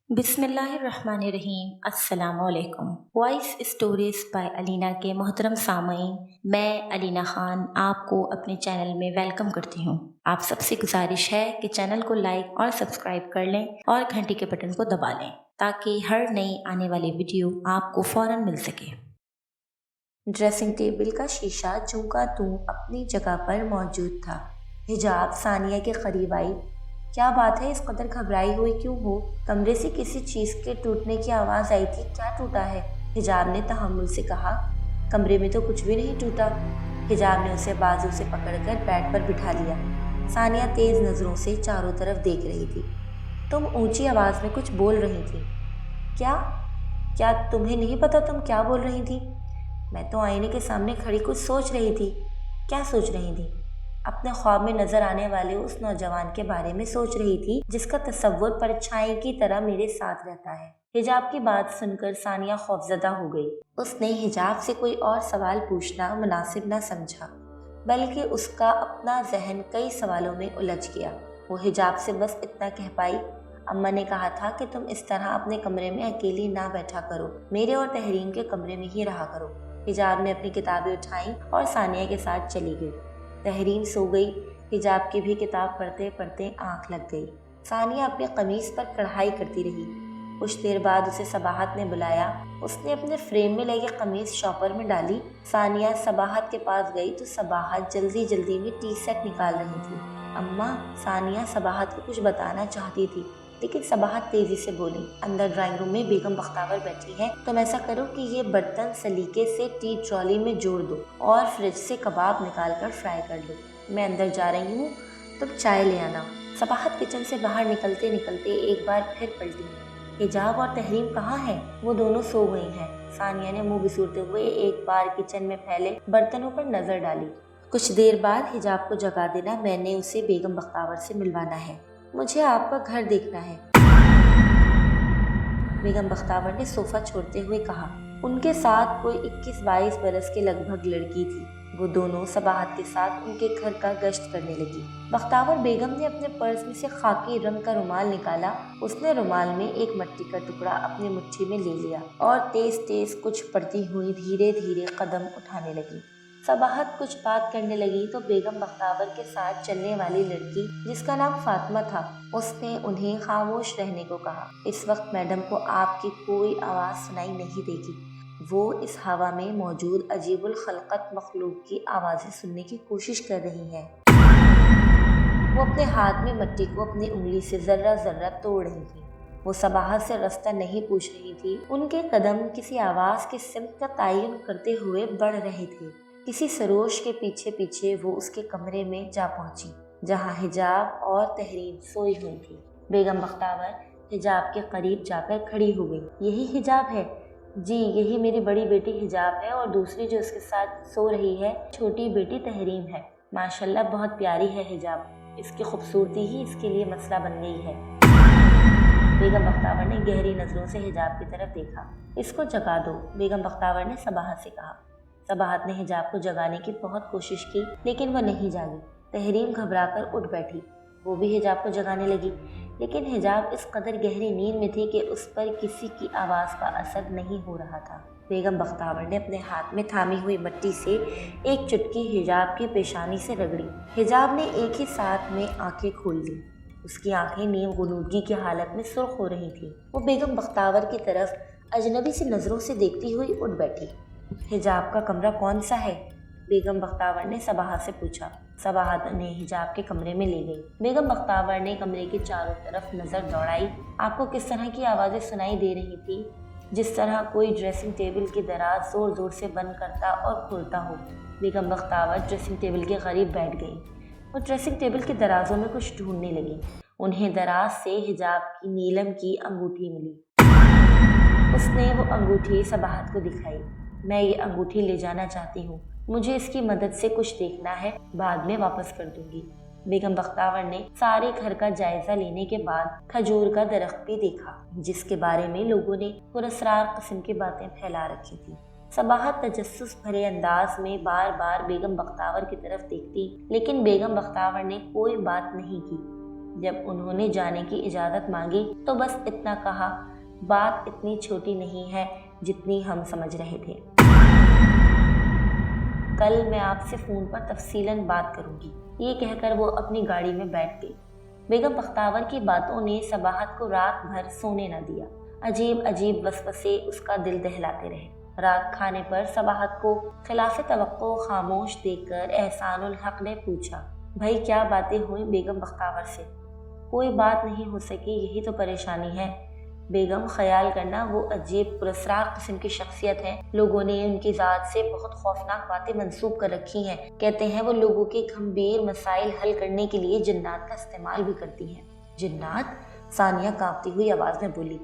بسم اللہ الرحمن الرحیم۔ السلام علیکم۔ وائس اسٹوریز بائی علینا کے محترم سامعین، میں علینا خان آپ کو اپنے چینل میں ویلکم کرتی ہوں۔ آپ سب سے گزارش ہے کہ چینل کو لائک اور سبسکرائب کر لیں اور گھنٹی کے بٹن کو دبا لیں تاکہ ہر نئی آنے والی ویڈیو آپ کو فوراً مل سکے۔ ڈریسنگ ٹیبل کا شیشہ جوں کا توں اپنی جگہ پر موجود تھا۔ حجاب ثانیہ کے قریب آئی۔ کیا بات ہے، اس قدر گھبرائی ہوئی کیوں ہو؟ کمرے سے کسی چیز کے ٹوٹنے کی آواز آئی تھی، کیا ٹوٹا ہے؟ حجاب نے تحمل سے کہا۔ کمرے میں تو کچھ بھی نہیں ٹوٹا۔ حجاب نے اسے بازو سے پکڑ کر بیڈ پر بٹھا لیا۔ ثانیہ تیز نظروں سے چاروں طرف دیکھ رہی تھی۔ تم اونچی آواز میں کچھ بول رہی تھی۔ کیا تمہیں نہیں پتا تم کیا بول رہی تھی؟ میں تو آئینے کے سامنے کھڑی کچھ سوچ رہی تھی۔ کیا سوچ رہی تھی؟ اپنے خواب میں نظر آنے والے اس نوجوان کے بارے میں سوچ رہی تھی جس کا تصور پرچھائی کی طرح میرے ساتھ رہتا ہے۔ حجاب کی بات سن کر ثانیہ خوفزدہ ہو گئی۔ اس نے حجاب سے کوئی اور سوال پوچھنا مناسب نہ سمجھا، بلکہ اس کا اپنا ذہن کئی سوالوں میں الجھ گیا۔ وہ حجاب سے بس اتنا کہہ پائی، اماں نے کہا تھا کہ تم اس طرح اپنے کمرے میں اکیلی نہ بیٹھا کرو، میرے اور تحریم کے کمرے میں ہی رہا کرو۔ حجاب نے اپنی کتابیں اٹھائیں اور ثانیہ کے ساتھ چلی گئی۔ تحریم سو گئی۔ حجاب کی بھی کتاب پڑھتے پڑھتے آنکھ لگ گئی۔ ثانیہ اپنی قمیص پر کڑھائی کرتی رہی۔ کچھ دیر بعد اسے صباحت نے بلایا۔ اس نے اپنے فریم میں لگی قمیص شاپر میں ڈالی۔ ثانیہ صباحت کے پاس گئی تو صباحت جلدی میں ٹی سیٹ نکال رہی تھی۔ اماں، ثانیہ صباحت کو کچھ بتانا چاہتی تھی، لیکن صباحت تیزی سے بولی، اندر ڈرائنگ روم میں بیگم بختاور بیٹھی ہے، تم ایسا کرو کہ یہ برتن سلیقے سے ٹی ٹرالی میں جوڑ دو اور فریج سے کباب نکال کر فرائی کر لو۔ میں اندر جا رہی ہوں، تم چائے لے آنا۔ صباحت کچن سے باہر نکلتے ایک بار پھر پلٹی۔ حجاب اور تحریم کہاں ہے؟ وہ دونوں سو گئی ہیں۔ ثانیہ نے منہ بسورتے ہوئے ایک بار کچن میں پھیلے برتنوں پر نظر ڈالی۔ کچھ دیر بعد حجاب کو جگا دینا، میں نے اسے بیگم بختاور سے ملوانا ہے، مجھے آپ کا گھر دیکھنا ہے، بیگم بختاور نے صوفہ چھوڑتے ہوئے کہا۔ ان کے ساتھ کوئی 21-22 برس کے لگ بھگ لڑکی تھی۔ وہ دونوں صباحت کے ساتھ ان کے گھر کا گشت کرنے لگی۔ بختاور بیگم نے اپنے پرس میں سے خاکی رنگ کا رومال نکالا۔ اس نے رومال میں ایک مٹی کا ٹکڑا اپنی مٹھی میں لے لیا اور تیز کچھ پڑھتی ہوئی دھیرے قدم اٹھانے لگی۔ صباحت کچھ بات کرنے لگی تو بیگم بختاور کے ساتھ چلنے والی لڑکی جس کا نام فاطمہ تھا، اس نے انہیں خاموش رہنے کو کہا۔ اس وقت میڈم کو آپ کی کوئی آواز سنائی نہیں دے گی، وہ اس ہوا میں موجود عجیب الخلقت مخلوق کی آوازیں سننے کی کوشش کر رہی ہیں۔ وہ اپنے ہاتھ میں مٹی کو اپنی انگلی سے ذرہ توڑ رہی تھی۔ وہ صباحت سے راستہ نہیں پوچھ رہی تھی۔ ان کے قدم کسی آواز کی سمت کا تعین کرتے ہوئے بڑھ رہے تھے۔ کسی سروش کے پیچھے وہ اس کے کمرے میں جا پہنچی جہاں حجاب اور تحریم سوئی ہوئی تھی۔ بیگم بختاور حجاب کے قریب جا کر کھڑی ہو گئی۔ یہی حجاب ہے؟ جی، یہی میری بڑی بیٹی حجاب ہے اور دوسری جو اس کے ساتھ سو رہی ہے چھوٹی بیٹی تحریم ہے۔ ماشاءاللہ بہت پیاری ہے حجاب، اس کی خوبصورتی ہی اس کے لیے مسئلہ بن گئی ہے۔ بیگم بختاور نے گہری نظروں سے حجاب کی طرف دیکھا۔ اس کو جگا دو، بیگم بختاور نے صباحت سے کہا۔ صباحت نے حجاب کو جگانے کی بہت کوشش کی لیکن وہ نہیں جاگی۔ تحریم گھبرا کر اٹھ بیٹھی، وہ بھی حجاب کو جگانے لگی، لیکن حجاب اس قدر گہری نیند میں تھی کہ اس پر کسی کی آواز کا اثر نہیں ہو رہا تھا۔ بیگم بختاور نے اپنے ہاتھ میں تھامی ہوئی مٹی سے ایک چٹکی حجاب کی پیشانی سے رگڑی۔ حجاب نے ایک ہی ساتھ میں آنکھیں کھول لی۔ اس کی آنکھیں نیم غنودگی کی حالت میں سرخ ہو رہی تھیں۔ وہ بیگم بختاور کی طرف اجنبی سی نظروں سے دیکھتی ہوئی اٹھ بیٹھی۔ حجاب کا کمرہ کون سا ہے؟ بیگم بختاور نے صباحت سے پوچھا۔ صباحت انہیں حجاب کے کمرے میں لے گئی۔ بیگم بختاور نے کمرے کے چاروں طرف نظر دوڑائی۔ آپ کو کس طرح کی آوازیں سنائی دے رہی تھی؟ جس طرح کوئی ڈریسنگ ٹیبل کی دراز زور سے بند کرتا اور کھولتا ہو۔ بیگم بختاور ڈریسنگ ٹیبل کے قریب بیٹھ گئی۔ وہ ڈریسنگ ٹیبل کی درازوں میں کچھ ڈھونڈنے لگی۔ انہیں دراز سے حجاب کی نیلم کی انگوٹھی ملی۔ اس نے وہ انگوٹھی صباحت کو دکھائی۔ میں یہ انگوٹھی لے جانا چاہتی ہوں، مجھے اس کی مدد سے کچھ دیکھنا ہے، بعد میں واپس کر دوں گی۔ بیگم بختاور نے سارے گھر کا جائزہ لینے کے بعد کھجور کا درخت بھی دیکھا جس کے بارے میں لوگوں نے پراسرار قسم کی باتیں پھیلا رکھی تھی۔ صباحت تجسس بھرے انداز میں بار بیگم بختاور کی طرف دیکھتی، لیکن بیگم بختاور نے کوئی بات نہیں کی۔ جب انہوں نے جانے کی اجازت مانگی تو بس اتنا کہا، بات اتنی چھوٹی نہیں ہے جتنی ہم سمجھ رہے تھے۔ کل میں آپ سے فون پر تفصیلاً بات کروں گی، یہ کہہ کر وہ اپنی گاڑی میں بیٹھ گئی۔ بیگم بختیور کی باتوں نے صباحت کو رات بھر سونے نہ دیا۔ عجیب عجیب وسوسے اس کا دل دہلاتے رہے۔ رات کھانے پر صباحت کو خلاف توقع خاموش دیکھ کر احسان الحق نے پوچھا، بھائی کیا باتیں ہوئیں بیگم بختیور سے؟ کوئی بات نہیں ہو سکی، یہی تو پریشانی ہے۔ بیگم خیال کرنا وہ عجیب پراسرار قسم کی شخصیت ہے، لوگوں نے ان کی ذات سے بہت خوفناک باتیں منسوب کر رکھی ہیں۔ کہتے ہیں وہ لوگوں کے گھمبیر مسائل حل کرنے کے لیے جنات کا استعمال بھی کرتی ہیں۔ جنات؟ ثانیہ کانپتی ہوئی آواز میں بولی۔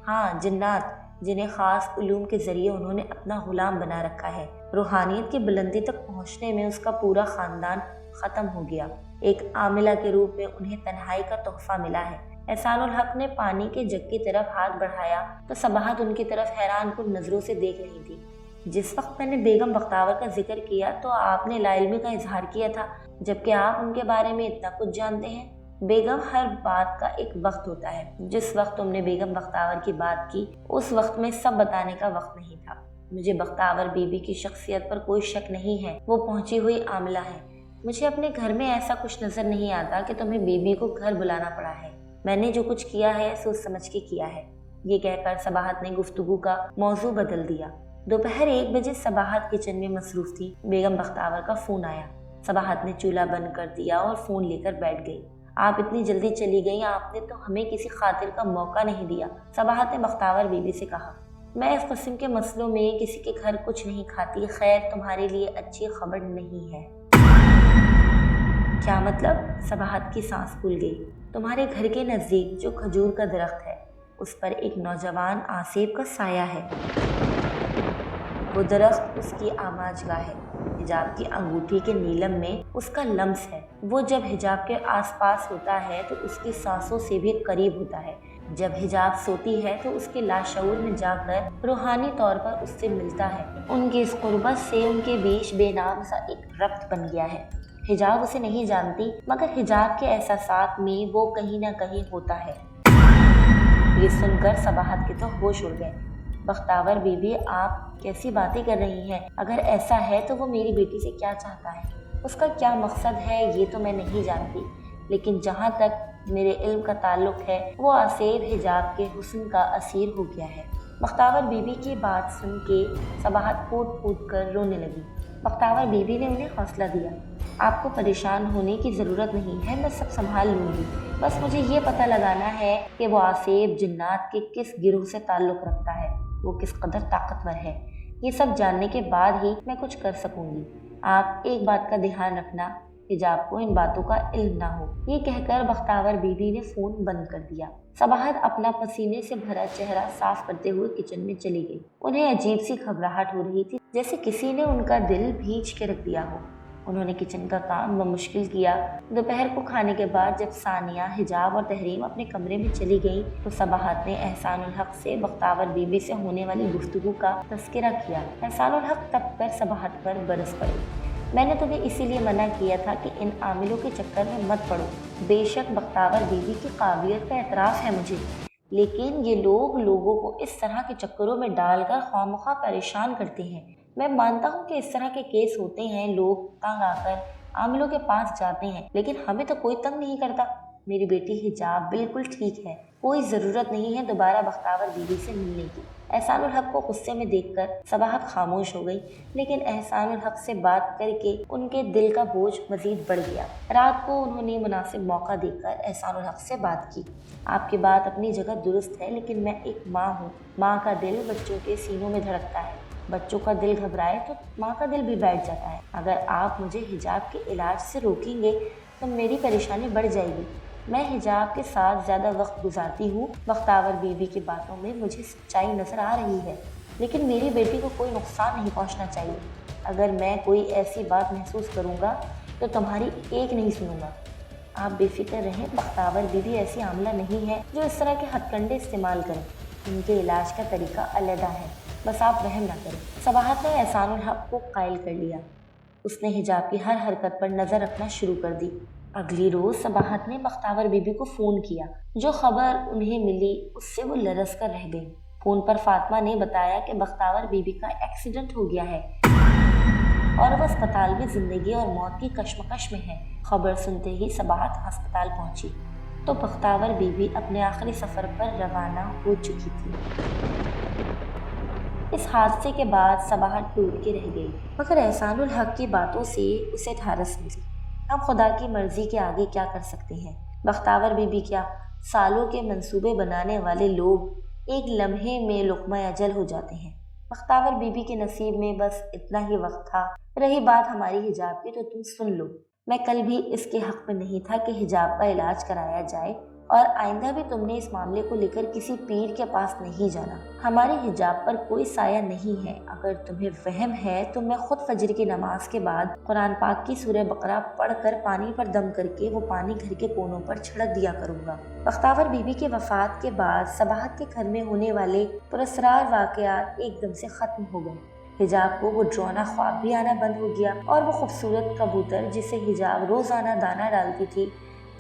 ہاں جنات، جنہیں خاص علوم کے ذریعے انہوں نے اپنا غلام بنا رکھا ہے۔ روحانیت کی بلندی تک پہنچنے میں اس کا پورا خاندان ختم ہو گیا۔ ایک عاملہ کے روپ میں انہیں تنہائی کا تحفہ ملا ہے۔ احسان الحق نے پانی کے جگ کی طرف ہاتھ بڑھایا تو صباحت ان کی طرف حیران کن نظروں سے دیکھ رہی تھی۔ جس وقت میں نے بیگم بختیور کا ذکر کیا تو آپ نے لا علمی کا اظہار کیا تھا، جبکہ آپ ان کے بارے میں اتنا کچھ جانتے ہیں۔ بیگم، ہر بات کا ایک وقت ہوتا ہے۔ جس وقت تم نے بیگم بختیور کی بات کی اس وقت میں سب بتانے کا وقت نہیں تھا۔ مجھے بختیور بی بی کی شخصیت پر کوئی شک نہیں ہے، وہ پہنچی ہوئی عاملہ ہے۔ مجھے اپنے گھر میں ایسا کچھ نظر نہیں آتا کہ تمہیں بی بی کو گھر بلانا پڑا ہے۔ میں نے جو کچھ کیا ہے سوچ سمجھ کے کیا ہے۔ یہ کہہ کر صباحت نے گفتگو کا موضوع بدل دیا۔ دوپہر 1 بجے صباحت کچن میں مصروف تھی۔ بیگم بختیور کا فون آیا۔ صباحت نے چولہا بند کر دیا اور فون لے کر بیٹھ گئی۔ آپ اتنی جلدی چلی گئیں، آپ نے تو ہمیں کسی خاطر کا موقع نہیں دیا، صباحت نے بختیور بی بی سے کہا۔ میں اس قسم کے مسئلوں میں کسی کے گھر کچھ نہیں کھاتی، خیر تمہارے لیے اچھی خبر نہیں ہے۔ کیا مطلب؟ صباحت کی سانس پھول گئی۔ تمہارے گھر کے نزدیک جو کھجور کا درخت ہے اس پر ایک نوجوان آصف کا سایہ ہے۔ وہ درخت اس کی آماج گاہ ہے، حجاب کی انگوٹھی کے نیلم میں اس کا لمس ہے۔ وہ جب حجاب کے آس پاس ہوتا ہے تو اس کی سانسوں سے بھی قریب ہوتا ہے، جب حجاب سوتی ہے تو اس کے لاشعور میں جا کر روحانی طور پر اس سے ملتا ہے۔ ان کی اس قربت سے ان کے بیچ بے نام سا ایک ربط بن گیا ہے۔ حجاب اسے نہیں جانتی مگر حجاب کے احساسات میں وہ کہیں نہ کہیں ہوتا ہے۔ یہ سن کر صباحت کے تو ہوش اڑ گئے۔ بختیور بی بی، آپ کیسی باتیں کر رہی ہیں؟ اگر ایسا ہے تو وہ میری بیٹی سے کیا چاہتا ہے؟ اس کا کیا مقصد ہے یہ تو میں نہیں جانتی، لیکن جہاں تک میرے علم کا تعلق ہے وہ آصف حجاب کے حسن کا اسیر ہو گیا ہے۔ بختیور بی بی کی بات سن کے صباحت پھوٹ پھوٹ کر رونے لگی۔ بختیور بی بی نے انہیں حوصلہ دیا۔ آپ کو پریشان ہونے کی ضرورت نہیں ہے، میں سب سنبھال لوں گی۔ بس مجھے یہ پتہ لگانا ہے کہ وہ آصف جنات کے کس گروہ سے تعلق رکھتا ہے، وہ کس قدر طاقتور ہے۔ یہ سب جاننے کے بعد ہی میں کچھ کر سکوں گی۔ آپ ایک بات کا دھیان رکھنا، حجاب کو ان باتوں کا علم نہ ہو۔ یہ کہہ کر بختیور بی بی نے فون بند کر دیا۔ صباحت اپنا پسینے سے بھرا چہرہ صاف کرتے ہوئے کچن میں چلی گئی۔ انہیں عجیب سی گھبراہٹ ہو رہی تھی، جیسے کسی نے ان کا دل بھینچ کے رکھ دیا ہو۔ انہوں نے کچن کا کام بمشکل کیا۔ دوپہر کو کھانے کے بعد جب ثانیہ، حجاب اور تحریم اپنے کمرے میں چلی گئیں تو صباحت نے احسان الحق سے بختیور بی بی سے ہونے والی گفتگو کا تذکرہ کیا۔ احسان الحق تب کر صباحت پر برس پڑے۔ میں نے تمہیں اسی لیے منع کیا تھا کہ ان عاملوں کے چکر میں مت پڑو۔ بے شک بختیور بی بی کی قابلیت کا اعتراف ہے مجھے، لیکن یہ لوگ لوگوں کو اس طرح کے چکروں میں ڈال کر خواہ پریشان کرتے ہیں۔ میں مانتا ہوں کہ اس طرح کے کیس ہوتے ہیں، لوگ تنگ آ کر عاملوں کے پاس جاتے ہیں، لیکن ہمیں تو کوئی تنگ نہیں کرتا۔ میری بیٹی حجاب بالکل ٹھیک ہے، کوئی ضرورت نہیں ہے دوبارہ بختیور بی بی سے ملنے کی۔ احسان الحق کو غصے میں دیکھ کر صباحت خاموش ہو گئی، لیکن احسان الحق سے بات کر کے ان کے دل کا بوجھ مزید بڑھ گیا۔ رات کو انہوں نے مناسب موقع دیکھ کر احسان الحق سے بات کی۔ آپ کی بات اپنی جگہ درست ہے، لیکن میں ایک ماں ہوں۔ ماں کا دل بچوں کے سینوں میں دھڑکتا ہے، بچوں کا دل گھبرائے تو ماں کا دل بھی بیٹھ جاتا ہے۔ اگر آپ مجھے حجاب کے علاج سے روکیں گے تو میری پریشانی بڑھ جائے گی۔ میں حجاب کے ساتھ زیادہ وقت گزارتی ہوں۔ بختیور بی بی کی باتوں میں مجھے سچائی نظر آ رہی ہے، لیکن میری بیٹی کو کوئی نقصان نہیں پہنچنا چاہیے۔ اگر میں کوئی ایسی بات محسوس کروں گا تو تمہاری ایک نہیں سنوں گا۔ آپ بے فکر رہیں، بختیور بی بی ایسی عاملہ نہیں ہے جو اس طرح کے ہتھ کنڈے استعمال کریں۔ ان کے علاج کا طریقہ علیحدہ ہے، بس آپ رحم نہ کریں۔ صباحت نے احسان الحق کو قائل کر لیا۔ اس نے حجاب کی ہر حرکت پر نظر رکھنا شروع کر دی۔ اگلی روز سباہت نے بختاور بی بی کو فون کیا۔ جو خبر انہیں ملی اس سے وہ لرز کر رہ گئی۔ فون پر فاطمہ نے بتایا کہ بختاور بی بی کا ایکسیڈنٹ ہو گیا ہے اور وہ اسپتال میں زندگی اور موت کی کشمکش میں ہے۔ خبر سنتے ہی سباہت ہسپتال پہنچی تو بختاور بی بی اپنے آخری سفر پر روانہ ہو چکی تھی۔ اس حادثے کے بعد سباہت ٹوٹ کے رہ گئی، مگر احسان الحق کی باتوں سے اسے ڈھارس ملی۔ ہم خدا کی مرضی کے آگے کیا کر سکتے ہیں؟ بختاور بی بی کیا، سالوں کے منصوبے بنانے والے لوگ ایک لمحے میں لقمہ اجل ہو جاتے ہیں۔ بختاور بی بی کے نصیب میں بس اتنا ہی وقت تھا۔ رہی بات ہماری حجاب کی تو تم سن لو، میں کل بھی اس کے حق میں نہیں تھا کہ حجاب کا علاج کرایا جائے، اور آئندہ بھی تم نے اس معاملے کو لے کر کسی پیر کے پاس نہیں جانا۔ ہمارے حجاب پر کوئی سایہ نہیں ہے۔ اگر تمہیں وہم ہے تو میں خود فجر کی نماز کے بعد قرآن پاک کی سورہ بقرہ پڑھ کر پانی پر دم کر کے وہ پانی گھر کے کونوں پر چھڑک دیا کروں گا۔ بختاور بی بی کے وفات کے بعد سباہت کے گھر میں ہونے والے پراسرار واقعات ایک دم سے ختم ہو گئے۔ حجاب کو وہ ڈراؤنا خواب بھی آنا بند ہو گیا، اور وہ خوبصورت کبوتر جسے حجاب روزانہ دانہ ڈالتی تھی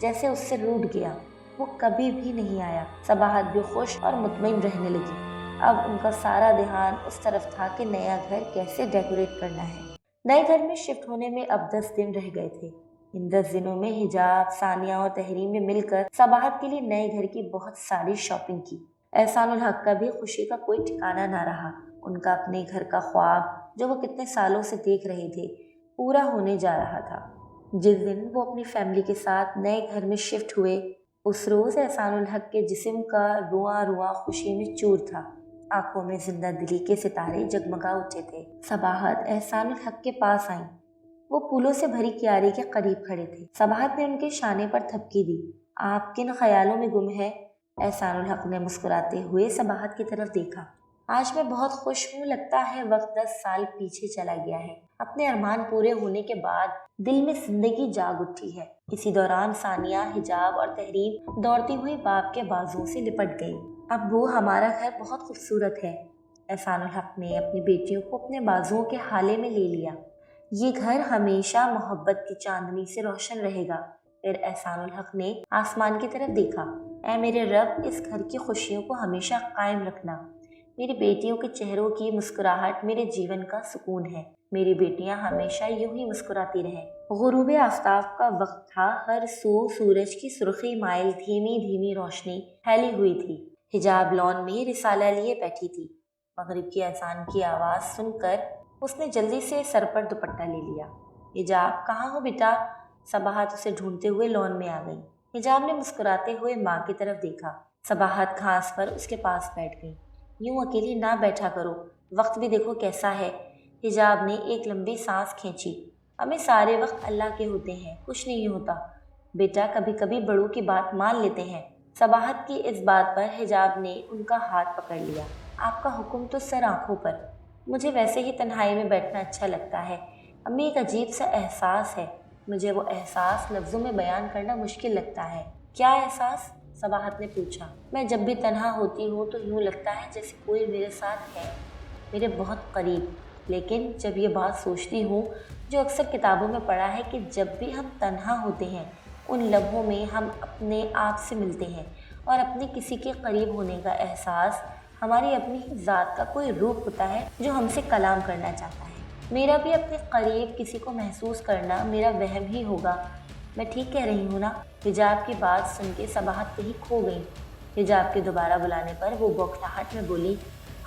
جیسے اس سے روٹھ گیا، وہ کبھی بھی نہیں آیا۔ سباہت بھی خوش اور مطمئن رہنے لگی۔ اب ان کا سارا دھیان اس طرف تھا کہ نیا گھر کیسے ڈیکوریٹ کرنا ہے۔ نئے گھر میں شفٹ ہونے میں اب 10 دن رہ گئے تھے۔ ان 10 دنوں میں حجاب، ثانیہ اور تحریم نے مل کر سباہت کے لیے نئے گھر کی بہت ساری شاپنگ کی۔ احسان الحق کا بھی خوشی کا کوئی ٹھکانہ نہ رہا۔ ان کا اپنے گھر کا خواب جو وہ کتنے سالوں سے دیکھ رہے تھے پورا ہونے جا رہا تھا۔ جس دن وہ اپنی فیملی کے ساتھ نئے گھر میں شفٹ ہوئے، اس روز احسان الحق کے جسم کا رواں رواں خوشی میں چور تھا۔ آنکھوں میں زندہ دلی کے ستارے جگمگا اٹھے تھے۔ سباہت احسان الحق کے پاس آئیں۔ وہ پھولوں سے بھری کیاری کے قریب کھڑے تھے۔ سباہت نے ان کے شانے پر تھپکی دی۔ آپ کن خیالوں میں گم ہے؟ احسان الحق نے مسکراتے ہوئے سباہت کی طرف دیکھا۔ آج میں بہت خوش ہوں، لگتا ہے وقت 10 سال پیچھے چلا گیا ہے۔ اپنے ارمان پورے ہونے کے بعد دل میں زندگی جاگ اٹھی ہے۔ اسی دوران ثانیہ، حجاب اور تحریم دوڑتی ہوئی باپ کے بازوؤں سے لپٹ گئی۔ ابو، ہمارا گھر بہت خوبصورت ہے۔ احسان الحق نے اپنی بیٹیوں کو اپنے بازوؤں کے حالے میں لے لیا۔ یہ گھر ہمیشہ محبت کی چاندنی سے روشن رہے گا۔ پھر احسان الحق نے آسمان کی طرف دیکھا۔ اے میرے رب، اس گھر کی خوشیوں کو ہمیشہ قائم رکھنا۔ میری بیٹیوں کے چہروں کی مسکراہٹ میرے جیون کا سکون ہے۔ میری بیٹیاں ہمیشہ یوں ہی مسکراتی رہیں۔ غروب آفتاب کا وقت تھا۔ ہر سو سورج کی سرخی مائل دھیمی دھیمی روشنی پھیلی ہوئی تھی۔ حجاب لان میں رسالہ لیے بیٹھی تھی۔ مغرب کی اذان کی آواز سن کر اس نے جلدی سے سر پر دوپٹہ لے لیا۔ حجاب، کہاں ہو بیٹا؟ سباہت اسے ڈھونڈتے ہوئے لان میں آ گئی۔ حجاب نے مسکراتے ہوئے ماں کی طرف دیکھا۔ سباہت گھاس پر اس کے پاس بیٹھ گئی۔ یوں اکیلی نہ بیٹھا کرو، وقت بھی دیکھو کیسا ہے۔ حجاب نے ایک لمبی سانس کھینچی۔ ہمیں سارے وقت اللہ کے ہوتے ہیں، کچھ نہیں ہوتا بیٹا، کبھی کبھی بڑوں کی بات مان لیتے ہیں۔ سباہت کی اس بات پر حجاب نے ان کا ہاتھ پکڑ لیا۔ آپ کا حکم تو سر آنکھوں پر۔ مجھے ویسے ہی تنہائی میں بیٹھنا اچھا لگتا ہے امی، ایک عجیب سا احساس ہے، مجھے وہ احساس لفظوں میں بیان کرنا مشکل لگتا ہے۔ کیا احساس؟ سباہت نے پوچھا۔ میں جب بھی تنہا ہوتی ہوں تو یوں لگتا ہے جیسے کوئی میرے ساتھ ہے، میرے بہت قریب۔ لیکن جب یہ بات سوچتی ہوں جو اکثر کتابوں میں پڑھا ہے کہ جب بھی ہم تنہا ہوتے ہیں ان لمحوں میں ہم اپنے آپ سے ملتے ہیں، اور اپنے کسی کے قریب ہونے کا احساس ہماری اپنی ذات کا کوئی روح ہوتا ہے جو ہم سے کلام کرنا چاہتا ہے۔ میرا بھی اپنے قریب کسی کو محسوس کرنا میرا وہم ہی ہوگا۔ میں ٹھیک کہہ رہی ہوں نا؟ حجاب کی بات سن کے سباہت کہیں کھو گئی۔ حجاب کے دوبارہ بلانے پر وہ بوکھلاہٹ میں بولی،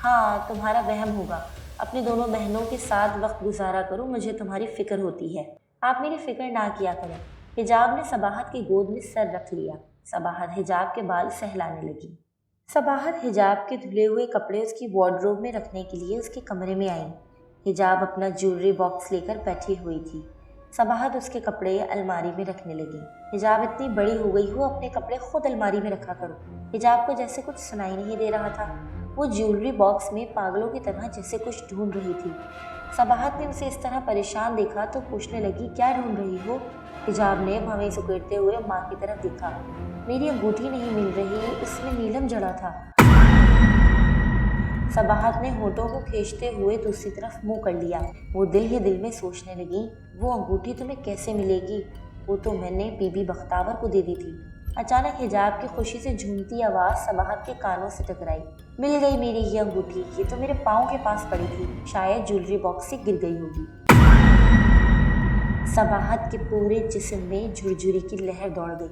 ہاں تمہارا وہم ہوگا، اپنی دونوں بہنوں کے ساتھ وقت گزارا کرو، مجھے تمہاری فکر ہوتی ہے۔ آپ میری فکر نہ کیا کریں۔ حجاب نے سباہت کی گود میں سر رکھ لیا۔ سباہت حجاب کے بال سہلانے لگی۔ سباہت حجاب کے دھلے ہوئے کپڑے اس کی وارڈروب میں رکھنے کے لیے اس کے کمرے میں آئی۔ حجاب اپنا جیولری باکس لے کر بیٹھی ہوئی تھی۔ سباہت اس کے کپڑے الماری میں رکھنے لگی۔ حجاب، اتنی بڑی ہو گئی ہو، اپنے کپڑے خود الماری میں رکھا کرو۔ حجاب کو جیسے کچھ سنائی نہیں دے رہا تھا۔ وہ جیولری باکس میں پاگلوں کی طرح جیسے کچھ ڈھونڈ رہی تھی۔ سباہت نے اسے اس طرح پریشان دیکھا تو پوچھنے لگی، کیا ڈھونڈ رہی ہو؟ حجاب نے بھویں سکیڑتے ہوئے ماں کی طرف دیکھا۔ میری انگوٹھی نہیں مل رہی، اس میں نیلم جڑا تھا۔ سباہت نے ہونٹوں کو کھینچتے ہوئے دوسری طرف منہ کر لیا۔ وہ دل ہی دل میں سوچنے لگی، وہ انگوٹھی تمہیں کیسے ملے گی؟ وہ تو میں نے بی بی بختاور کو دے دی تھی۔ اچانک حجاب کی خوشی سے جھومتی آواز صباحت کے کانوں سے ٹکرائی۔ مل گئی میری یہ انگوٹھی، یہ تو میرے پاؤں کے پاس پڑی تھی، شاید جیولری باکس سے گر گئی ہوگی۔ صباحت کے پورے جسم میں جھرجھری کی لہر دوڑ گئی۔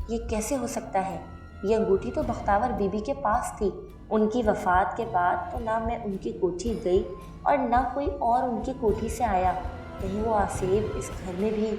یہ کیسے ہو سکتا ہے؟ یہ انگوٹھی تو بختاور بی بی کے پاس تھی۔ ان کی وفات کے بعد تو نہ میں ان کی کوٹھی گئی اور نہ کوئی اور ان کی کوٹھی سے آیا۔ کہیں وہ آصف اس گھر میں بھی